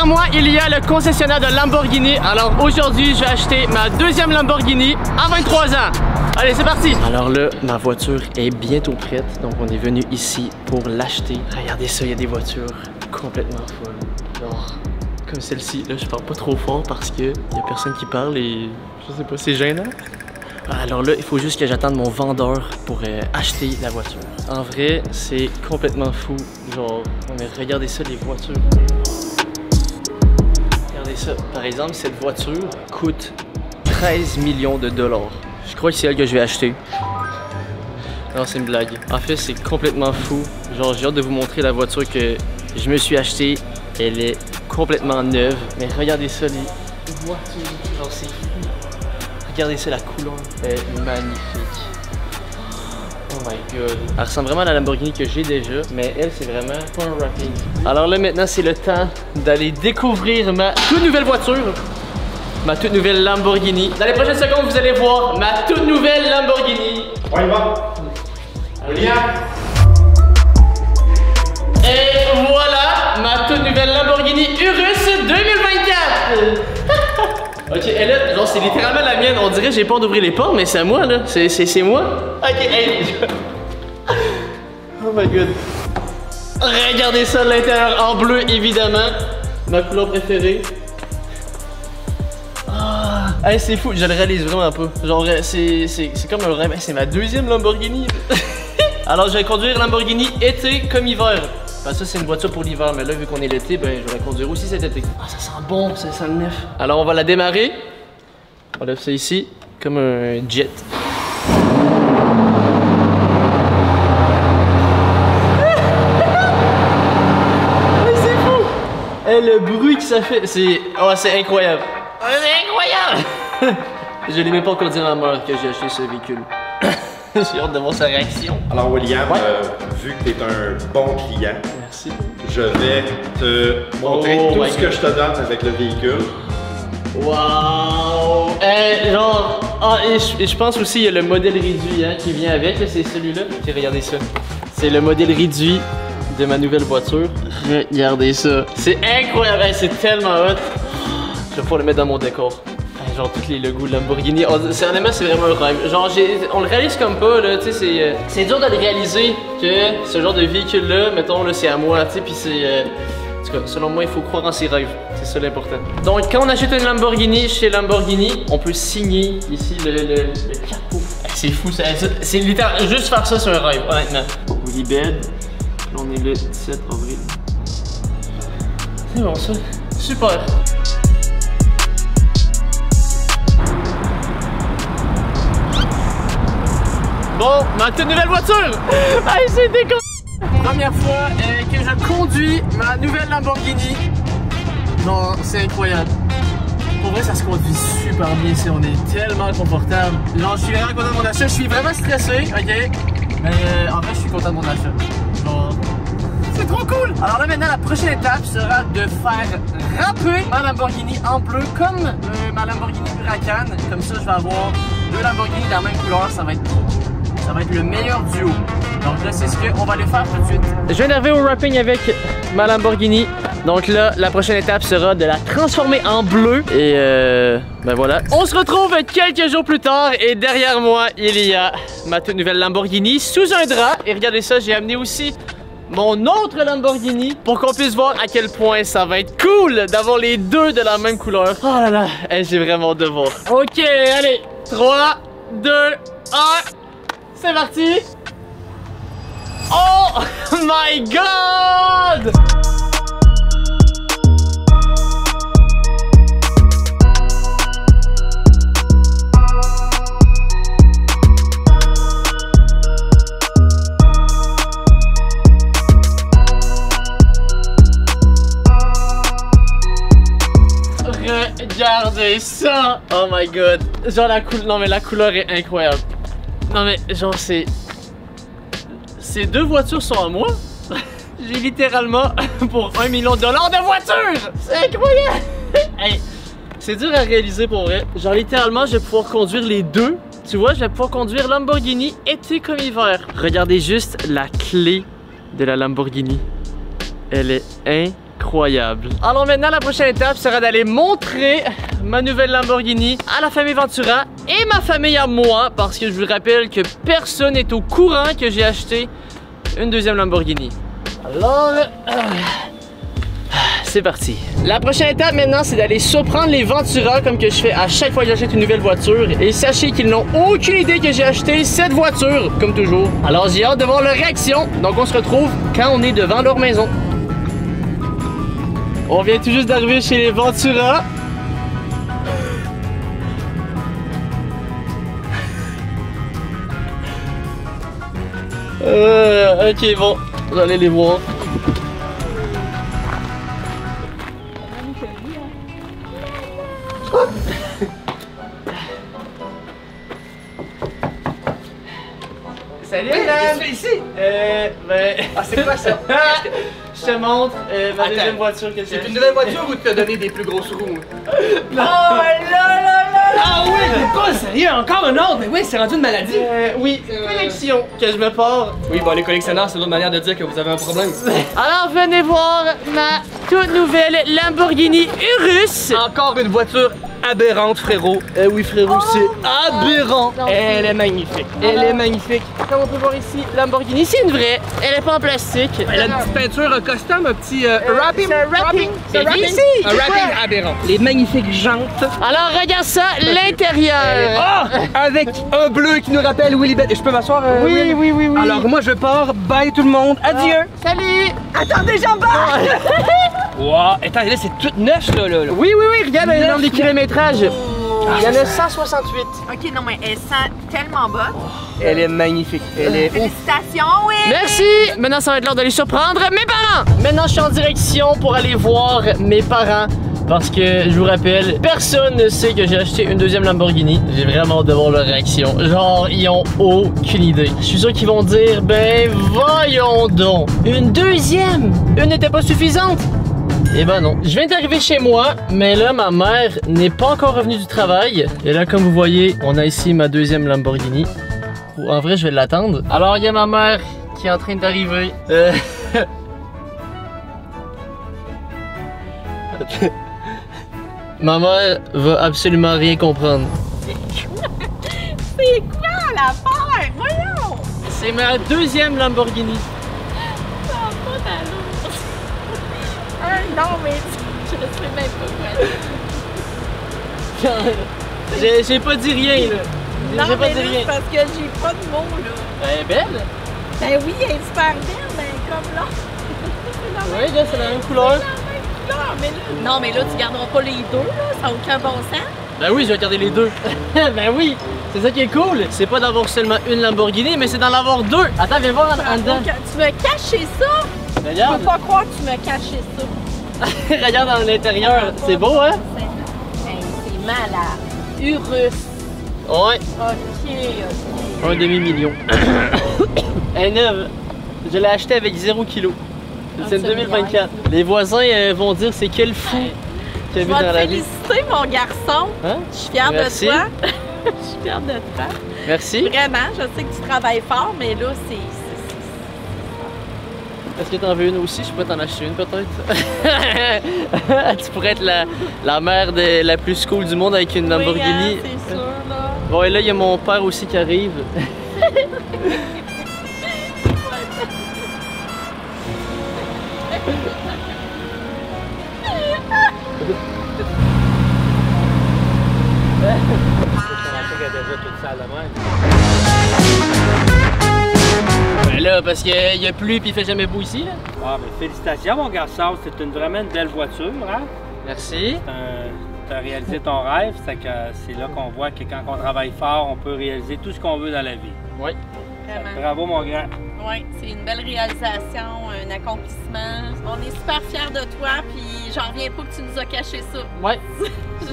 moi, il y a le concessionnaire de Lamborghini. Alors aujourd'hui, je vais acheter ma deuxième Lamborghini à 23 ans. Allez, c'est parti! Alors là, ma voiture est bientôt prête. Donc on est venu ici pour l'acheter. Regardez ça, il y a des voitures complètement folles. Genre, comme celle-ci. Là, je parle pas trop fort parce que y a personne qui parle et je sais pas, c'est gênant. Alors là, il faut juste que j'attende mon vendeur pour acheter la voiture. En vrai, c'est complètement fou. Genre, mais regardez ça, les voitures. Regardez ça. Par exemple, cette voiture coûte 13 millions de dollars. Je crois que c'est elle que je vais acheter. Non, c'est une blague. En fait, c'est complètement fou. Genre, j'ai hâte de vous montrer la voiture que je me suis achetée. Elle est complètement neuve. Mais regardez ça, les voitures. Genre, c'est fou. Regardez ça, la couleur est magnifique. Oh my god. Elle ressemble vraiment à la Lamborghini que j'ai déjà, mais elle, c'est vraiment pas un wrapping. Alors là, maintenant, c'est le temps d'aller découvrir ma toute nouvelle voiture. Ma toute nouvelle Lamborghini. Dans les prochaines secondes, vous allez voir ma toute nouvelle Lamborghini. On y va. William. Et voilà, ma toute nouvelle Lamborghini Urus 2024. Ok, elle là, genre c'est littéralement la mienne. On dirait que j'ai peur d'ouvrir les portes, mais c'est à moi là. C'est moi. Ok, hey. Oh my god. Regardez ça de l'intérieur en bleu, évidemment. Ma couleur préférée. Ah, hey, c'est fou, je le réalise vraiment pas. Genre, c'est comme un rêve. C'est ma deuxième Lamborghini. Alors, je vais conduire Lamborghini été comme hiver. Ça, c'est une voiture pour l'hiver, mais là, vu qu'on est l'été, ben, je vais la conduire aussi cet été. Ah, ça sent bon, ça sent le neuf. Alors, on va la démarrer. On lève ça ici, comme un jet. C'est fou! Hey, le bruit que ça fait, c'est... Oh, c'est incroyable. Oh, c'est incroyable! Je l'ai même pas encore dit à ma mère que j'ai acheté ce véhicule. J'ai hâte de voir sa réaction. Alors William, vu que tu es un bon client, merci. Je vais te montrer tout ce que je te donne avec le véhicule. Wow! Genre, et je pense aussi il y a le modèle réduit hein, qui vient avec, c'est celui-là. Okay, regardez ça. C'est le modèle réduit de ma nouvelle voiture. Regardez ça. C'est incroyable, c'est tellement hot. Je vais pouvoir le mettre dans mon décor. Genre tous les logos de Lamborghini, honnêtement c'est vraiment un rêve. Genre on le réalise comme pas là, tu sais c'est dur de le réaliser que ce genre de véhicule là, mettons là c'est à moi, tu sais puis c'est en tout cas selon moi il faut croire en ses rêves, c'est ça l'important. Donc quand on achète une Lamborghini chez Lamborghini, on peut signer ici le capot. C'est fou, c'est littéralement juste faire ça c'est un rêve honnêtement. Willibed, là on est le 17 avril. C'est bon ça, super. Bon, ma toute nouvelle voiture! Hey, c'est décollé! Première fois que je conduis ma nouvelle Lamborghini. Non, c'est incroyable. Pour vrai, ça se conduit super bien ici. On est tellement confortable. Genre, je suis vraiment content de mon achat. Je suis vraiment stressé, ok? Mais en fait, je suis content de mon achat. Genre, c'est trop cool! Alors là, maintenant, la prochaine étape sera de faire râper ma Lamborghini en bleu comme ma Lamborghini Huracan. Comme ça, je vais avoir deux Lamborghini de la même couleur. Ça va être le meilleur duo. Donc là, c'est ce qu'on va aller faire tout de suite. Je viens d'arriver au wrapping avec ma Lamborghini. Donc là, la prochaine étape sera de la transformer en bleu. Et ben voilà. On se retrouve quelques jours plus tard. Et derrière moi, il y a ma toute nouvelle Lamborghini sous un drap. Et regardez ça, j'ai amené aussi mon autre Lamborghini pour qu'on puisse voir à quel point ça va être cool d'avoir les deux de la même couleur. Oh là là, j'ai vraiment hâte de voir. Ok, allez, 3, 2, 1... C'est parti! Oh my god! Regardez ça! Oh my god! Genre la couleur, non mais la couleur est incroyable. Non mais genre c'est... Ces deux voitures sont à moi. J'ai littéralement pour 1 million de dollars de voitures! C'est incroyable! Hey, c'est dur à réaliser pour vrai. Genre littéralement je vais pouvoir conduire les deux. Tu vois, je vais pouvoir conduire Lamborghini été comme hiver. Regardez juste la clé de la Lamborghini. Elle est incroyable. Alors maintenant, la prochaine étape sera d'aller montrer ma nouvelle Lamborghini à la famille Ventura et ma famille à moi, parce que je vous rappelle que personne n'est au courant que j'ai acheté une deuxième Lamborghini. Alors, c'est parti. La prochaine étape maintenant, c'est d'aller surprendre les Ventura comme que je fais à chaque fois que j'achète une nouvelle voiture. Et sachez qu'ils n'ont aucune idée que j'ai acheté cette voiture, comme toujours. Alors j'ai hâte de voir leur réaction. Donc on se retrouve quand on est devant leur maison. On vient tout juste d'arriver chez les Ventura. Ok, bon, vous allez les voir. Salut, qu'est-ce que tu fais ici? Ah, c'est quoi ça? Je te montre ma deuxième voiture que j'ai. C'est une nouvelle voiture ou tu t'as donné des plus grosses roues? Non! Oh là! Ah oui, mais pas sérieux, encore un autre! Mais oui, c'est rendu une maladie! Oui, collection que je me porte. Oui, bon, les collectionneurs, c'est une autre manière de dire que vous avez un problème. Alors, venez voir ma toute nouvelle Lamborghini Urus. Encore une voiture aberrante, frérot. Oui, frérot, c'est aberrant. Non, elle est magnifique. Elle est magnifique. Comme on peut voir ici, Lamborghini, c'est une vraie. Elle est pas en plastique. Elle a une petite peinture custom, un petit wrapping. C'est un wrapping. C'est un wrapping aberrant. Les magnifiques jantes. Alors, regarde ça, l'intérieur. Avec un bleu qui nous rappelle Willy Bell. Et je peux m'asseoir? Oui. Alors, moi, je pars. Bye tout le monde. Adieu. Salut. Attendez, j'embarque. Wow. Attends, là, c'est tout neuf, là. Oui, regarde le nombre de kilométrages. Il y en a 168. Ok, non, mais elle sent tellement bonne. Elle est magnifique. Elle est ouf. Félicitations, oui! Merci! Maintenant, ça va être l'heure d'aller surprendre mes parents! Maintenant, je suis en direction pour aller voir mes parents. Parce que, je vous rappelle, personne ne sait que j'ai acheté une deuxième Lamborghini. J'ai vraiment hâte de voir leur réaction. Genre, ils ont aucune idée. Je suis sûr qu'ils vont dire, ben voyons donc! Une deuxième! Une n'était pas suffisante! Eh ben non. Je viens d'arriver chez moi, mais là, ma mère n'est pas encore revenue du travail. Et là, comme vous voyez, on a ici ma deuxième Lamborghini. En vrai, je vais l'attendre. Alors, il y a ma mère qui est en train d'arriver. Ma mère va absolument rien comprendre. C'est quoi l'affaire? Voyons! C'est ma deuxième Lamborghini. Ça va pas d'allure. Non, mais je sais même pas quoi. J'ai pas dit rien, là. Non, J'ai pas mais dit là, rien. c'est parce que j'ai pas de mots, là. Elle est belle. Ben oui, elle est super belle, mais comme là. Oui, là, c'est la même couleur. Non, mais là, tu garderas pas les deux, là. Ça n'a aucun bon sens. Ben oui, je vais garder les deux. Ben oui, c'est ça qui est cool. C'est pas d'avoir seulement une Lamborghini, mais c'est d'en avoir deux. Attends, viens voir en dedans. Tu m'as caché ça? Je Regarde. peux pas croire que tu m'as caché ça. Regarde dans l'intérieur. C'est beau, hein? C'est malade. Urus. Ouais. Ok. Un demi-million. Elle est neuve. Je l'ai acheté avec 0 kg. C'est une 2024. Les voisins vont dire c'est quel fou qui a vu dans la vie. Féliciter mon garçon. Hein? Je suis fière Merci. de toi. Je suis fière de toi. Merci. Vraiment, je sais que tu travailles fort, mais là, c'est... Est-ce que t'en veux une aussi? Je pourrais t'en acheter une peut-être. Tu pourrais être la mère la plus cool du monde avec une Lamborghini. Oui, hein, c'est sûr, là. Bon, et là, il y a mon père aussi qui arrive. Ben là, parce qu'il y a plu puis il fait jamais beau ici, là. Ah, mais félicitations, mon garçon. C'est vraiment une belle voiture, hein? Merci. Tu as réalisé ton rêve. C'est là qu'on voit que quand on travaille fort, on peut réaliser tout ce qu'on veut dans la vie. Oui. Vraiment. Bravo, mon grand. Oui, c'est une belle réalisation, un accomplissement. On est super fiers de toi, puis j'en reviens pas que tu nous as caché ça. Ouais.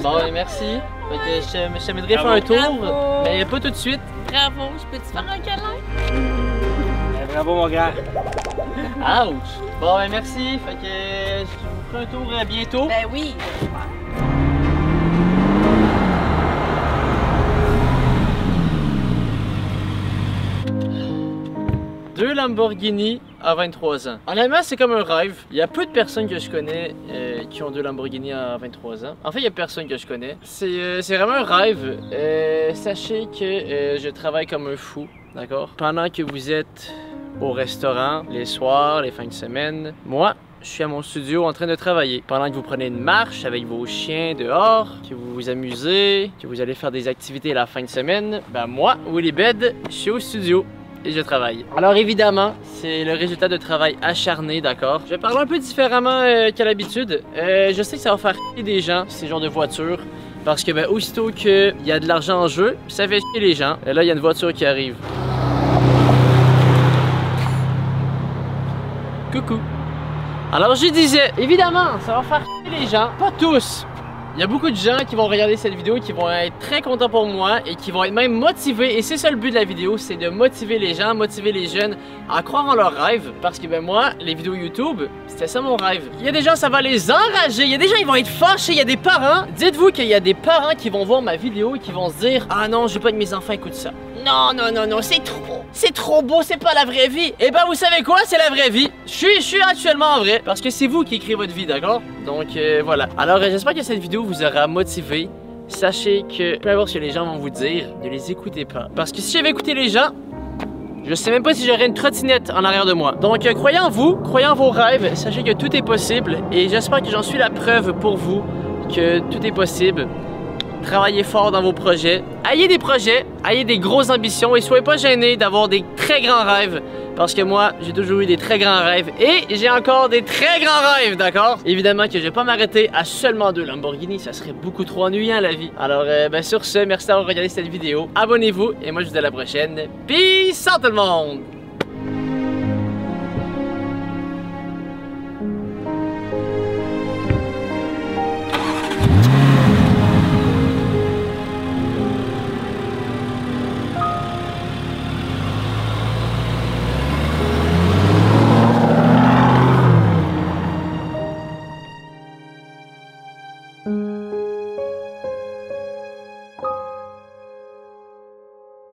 Bon, ben, merci. Fait que je t'amènerai faire un Bravo. tour, Bravo. mais pas tout de suite. Bravo, je peux te faire un câlin? Bravo, mon grand. Ouch! Bon, ben merci. Fait que je vous ferai un tour bientôt. Ben oui. Deux Lamborghini à 23 ans. Honnêtement, c'est comme un rêve. Il y a peu de personnes que je connais qui ont 2 Lamborghini à 23 ans. En fait, il y a personne que je connais. C'est vraiment un rêve. Sachez que je travaille comme un fou, d'accord? Pendant que vous êtes au restaurant, les soirs, les fins de semaine, moi, je suis à mon studio en train de travailler. Pendant que vous prenez une marche avec vos chiens dehors, que vous vous amusez, que vous allez faire des activités la fin de semaine, ben moi, Willy Bed, je suis au studio et je travaille. Alors évidemment, c'est le résultat de travail acharné, d'accord? Je vais parler un peu différemment qu'à l'habitude. Je sais que ça va faire chier des gens, ces genres de voitures, parce que ben, aussitôt qu'il y a de l'argent en jeu, ça fait chier les gens. Et là, il y a une voiture qui arrive. Coucou. Alors je disais, évidemment, ça va faire chier les gens, pas tous. Il y a beaucoup de gens qui vont regarder cette vidéo, qui vont être très contents pour moi et qui vont être même motivés. Et c'est ça le but de la vidéo, c'est de motiver les gens, motiver les jeunes à croire en leurs rêves. Parce que ben moi, les vidéos YouTube, c'était ça mon rêve. Il y a des gens, ça va les enrager. Il y a des gens, ils vont être fâchés. Il y a des parents. Dites-vous qu'il y a des parents qui vont voir ma vidéo et qui vont se dire, ah non, je veux pas que mes enfants écoutent ça. Non, non, non, non, c'est trop beau, c'est pas la vraie vie. Et ben vous savez quoi, c'est la vraie vie. Je suis actuellement en vrai, parce que c'est vous qui écrivez votre vie, d'accord? Donc voilà. Alors j'espère que cette vidéo vous aura motivé. Sachez que peu importe ce que les gens vont vous dire, ne les écoutez pas. Parce que si j'avais écouté les gens, je sais même pas si j'aurais une trottinette en arrière de moi. Donc croyez en vous, croyez en vos rêves, sachez que tout est possible. Et j'espère que j'en suis la preuve pour vous que tout est possible. Travaillez fort dans vos projets. Ayez des projets, ayez des grosses ambitions et soyez pas gênés d'avoir des très grands rêves. Parce que moi, j'ai toujours eu des très grands rêves et j'ai encore des très grands rêves, d'accord? Évidemment que je vais pas m'arrêter à seulement 2 Lamborghini, ça serait beaucoup trop ennuyant la vie. Alors, ben sur ce, merci d'avoir regardé cette vidéo. Abonnez-vous et moi je vous dis à la prochaine. Peace out tout le monde! Mm-hmm.